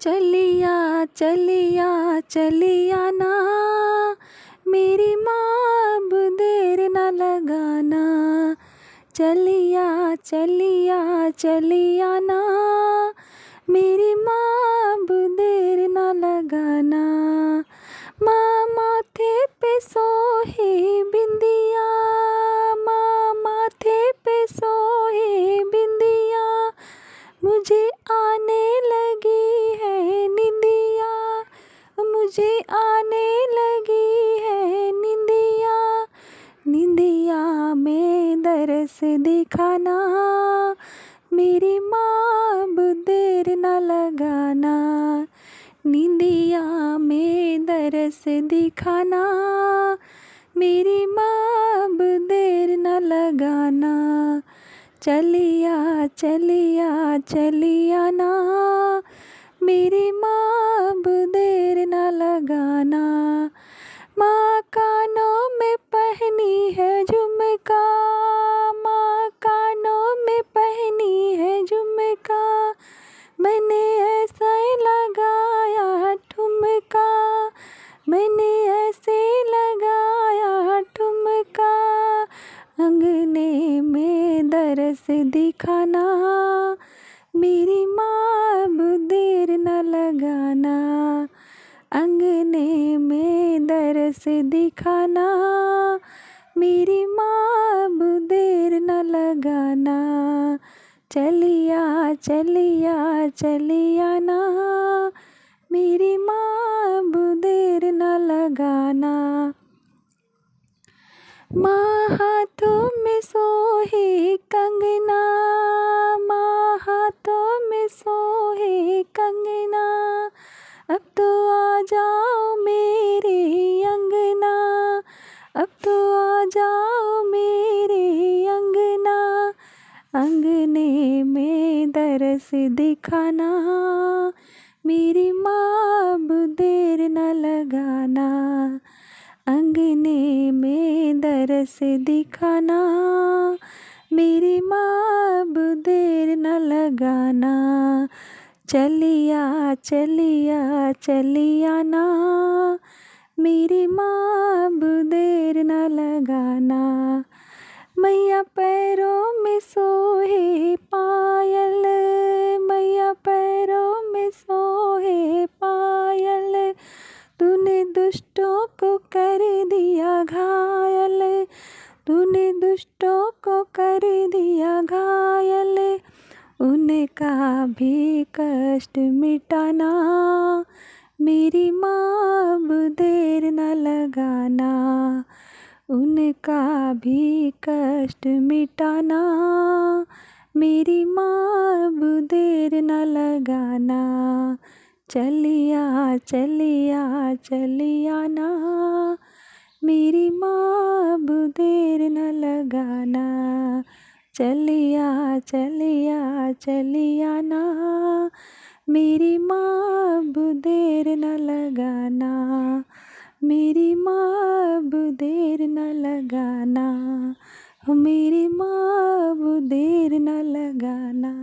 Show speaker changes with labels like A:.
A: चलिया चलिया चलिया ना, मेरी माँ अब देर न लगाना। चलिया चलिया चलिया ना, मेरी माँ अब देर न लगाना। माँ माथे पे सोहे बिंदिया, माँ माथे पे सोहे बिंदिया, मुझे आने लगी है निंदिया, मुझे आने लगी है निंदिया। निंदिया में दरस दिखाना, मेरी माँ अब देर न लगाना। निंदिया में दरस दिखाना, मेरी माँ अब देर न लगाना। चलिया चलिया चलिया ना, मेरी माँ अब देर न लगाना। माँ कानों में पहनी है झुमका, माँ कानों में पहनी है झुमका, मैंने ऐसा लगाया ठुमका, मैंने ऐसे लगाया ठुमका। अंगने में दरस दिखाना, मेरी माँ अब देर न लगाना। अंगने में दरस दिखाना, मेरी माँ अब देर न लगाना। चलिया चलिया चलिया ना, मेरी माँ अब देर न लगाना। माँ हाथों में सोहे कंगना, माँ हाथों में सोहे कंगना, अब तो आ जाओ मेरे अंगना, अब तो आ जाओ मेरे अंगना। अंगने में दरस दिखाना, मेरी माँ अब देर न लगाना। अंगने में दरस दिखाना, मेरी माँ अब देर न लगाना। चलिया चलिया चलिया ना, मेरी माँ अब देर न लगाना। मैया पैरों में सोहे पायल, मैया पैरों में सोहे पायल, तूने दुष्टों को कर दिया घायल, तूने दुष्टों को कर दिया घायल। उनका भी कष्ट मिटाना, मेरी माँ अब देर न लगाना। उनका भी कष्ट मिटाना, मेरी माँ अब देर न लगाना। चलिया चलिया चलिया ना, मेरी माँ अब देर न लगाना। चलिया चलिया चलिया ना, मेरी माँ अब देर न लगाना। मेरी माँ अब देर न लगाना, मेरी माँ अब देर न लगाना।